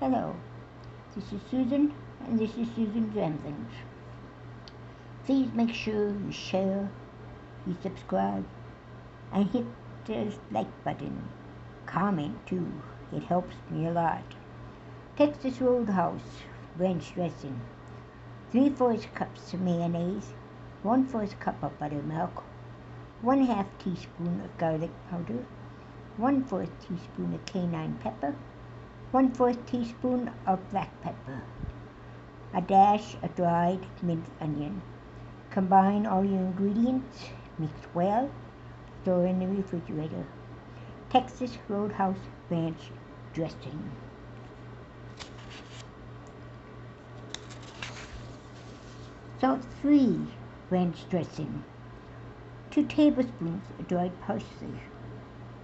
Hello, this is Susan, and this is Susan's Ramblings. Please make sure you share, you subscribe, and hit the like button. Comment too, it helps me a lot. Texas Roadhouse ranch dressing, 3/4 cups of mayonnaise, 1/4 cup of buttermilk, 1/2 teaspoon of garlic powder, 1/4 teaspoon of cayenne pepper, 1/4 teaspoon of black pepper, a dash of dried minced onion. Combine all your ingredients, mix well, store in the refrigerator. Texas Roadhouse ranch dressing. Salt-free ranch dressing, 2 tablespoons of dried parsley,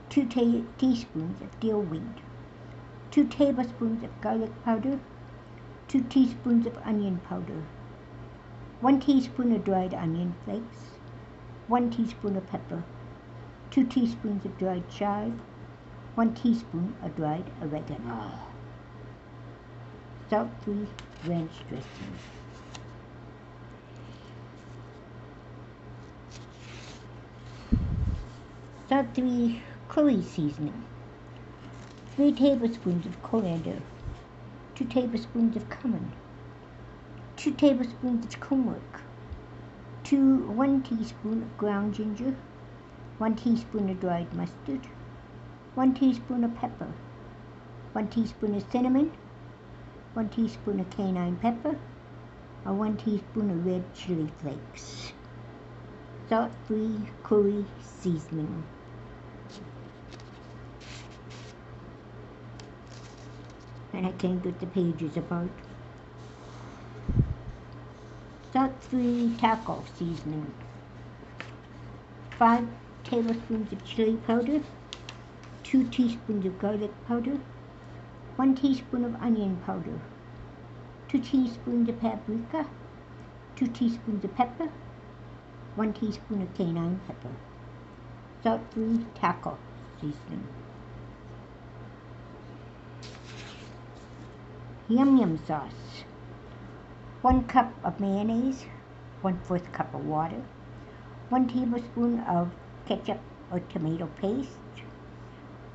2 teaspoons of dill weed, 2 tablespoons of garlic powder, 2 teaspoons of onion powder, 1 teaspoon of dried onion flakes, 1 teaspoon of pepper, 2 teaspoons of dried chives, 1 teaspoon of dried oregano. Salt-free ranch dressing. Salt-free curry seasoning, 3 tablespoons of coriander, 2 tablespoons of cumin, 2 tablespoons of tumeric, 1 teaspoon of ground ginger, 1 teaspoon of dried mustard, 1 teaspoon of pepper, 1 teaspoon of cinnamon, 1 teaspoon of cayenne pepper, and 1 teaspoon of red chili flakes. Salt-free curry seasoning. And I can't get the pages apart. Salt-free taco seasoning, 5 tablespoons of chili powder, 2 teaspoons of garlic powder, 1 teaspoon of onion powder, 2 teaspoons of paprika, 2 teaspoons of pepper, 1 teaspoon of cayenne pepper. Salt-free taco seasoning. Yum sauce, 1 cup of mayonnaise, 1/4 cup of water, 1 tablespoon of ketchup or tomato paste,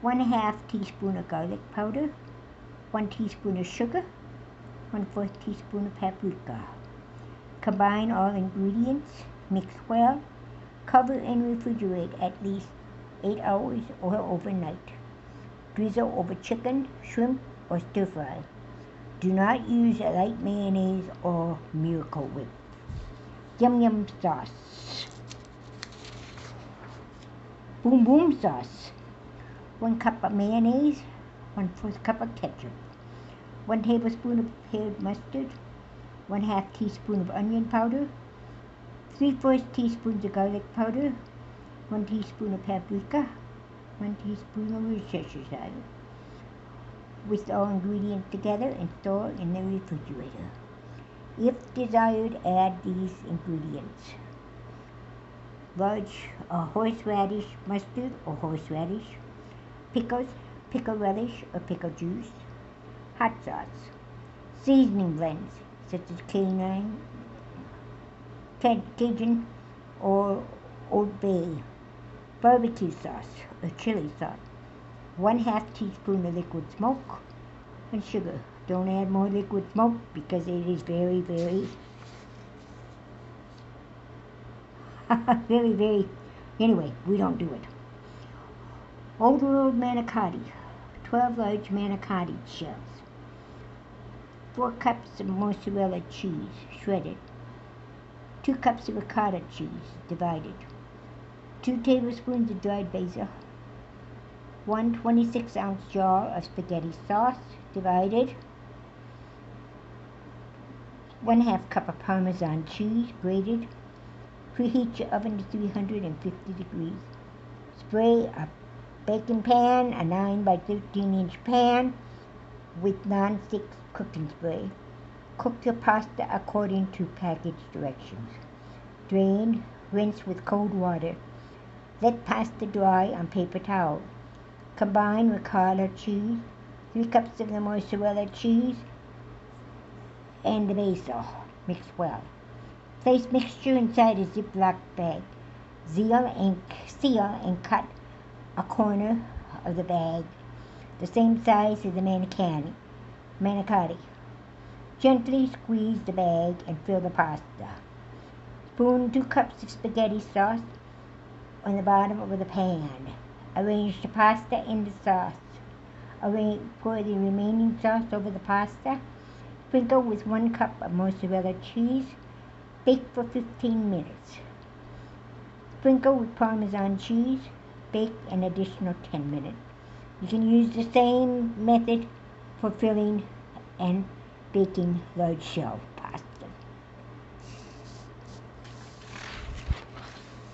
1/2 teaspoon of garlic powder, 1 teaspoon of sugar, 1/4 teaspoon of paprika. Combine all ingredients, mix well, cover and refrigerate at least 8 hours or overnight. Drizzle over chicken, shrimp, or stir fry. Do not use a light mayonnaise or Miracle Whip. Yum sauce. Boom sauce, 1 cup of mayonnaise, 1/4 cup of ketchup, 1 tablespoon of prepared mustard, 1/2 teaspoon of onion powder, 3/4 teaspoons of garlic powder, 1 teaspoon of paprika, 1 teaspoon of Worcestershire. Whisk all ingredients together and store in the refrigerator. If desired, add these ingredients: large horseradish mustard or horseradish, pickles, pickle relish or pickle juice, hot sauce, seasoning blends such as Cajun or Old Bay, barbecue sauce or chili sauce, 1/2 teaspoon of liquid smoke, and sugar. Don't add more liquid smoke because it is very, very, anyway, we don't do it. Old World manicotti, 12 large manicotti shells, 4 cups of mozzarella cheese, shredded, 2 cups of ricotta cheese, divided, 2 tablespoons of dried basil, 1 26-ounce jar of spaghetti sauce, divided, 1/2 cup of Parmesan cheese, grated. Preheat your oven to 350 degrees. Spray a baking pan, a 9 by 13-inch pan, with non-stick cooking spray. Cook your pasta according to package directions. Drain, rinse with cold water. Let pasta dry on paper towel. Combine ricotta cheese, 3 cups of the mozzarella cheese, and the basil. Mix well. Place mixture inside a Ziploc bag. Seal and cut a corner of the bag the same size as the manicotti. Gently squeeze the bag and fill the pasta. Spoon 2 cups of spaghetti sauce on the bottom of the pan. Arrange the pasta in the sauce. Pour the remaining sauce over the pasta. Sprinkle with 1 cup of mozzarella cheese. Bake for 15 minutes. Sprinkle with Parmesan cheese. Bake an additional 10 minutes. You can use the same method for filling and baking large shell pasta.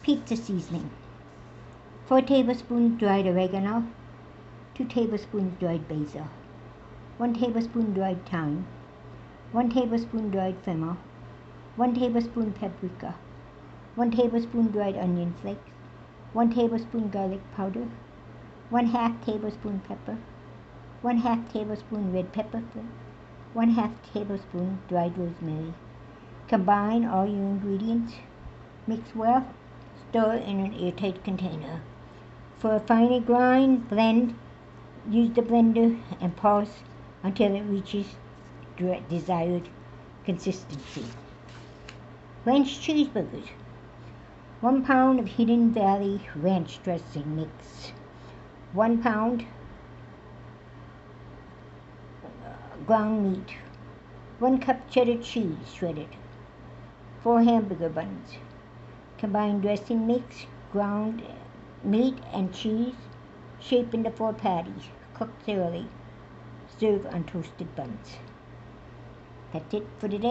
Pizza seasoning. 4 tablespoons dried oregano, 2 tablespoons dried basil, 1 tablespoon dried thyme, 1 tablespoon dried fennel, 1 tablespoon paprika, 1 tablespoon dried onion flakes, 1 tablespoon garlic powder, 1/2 tablespoon pepper, 1/2 tablespoon red pepper flakes, 1/2 tablespoon dried rosemary. Combine all your ingredients. Mix well. Store in an airtight container. For a finer grind, use the blender and pulse until it reaches desired consistency. Ranch cheeseburgers. 1 pound of Hidden Valley ranch dressing mix. 1 pound ground meat. 1 cup cheddar cheese shredded. 4 hamburger buns. Combine dressing mix, ground meat and cheese. Shape into 4 patties. Cook thoroughly. Serve on toasted buns. That's it for today.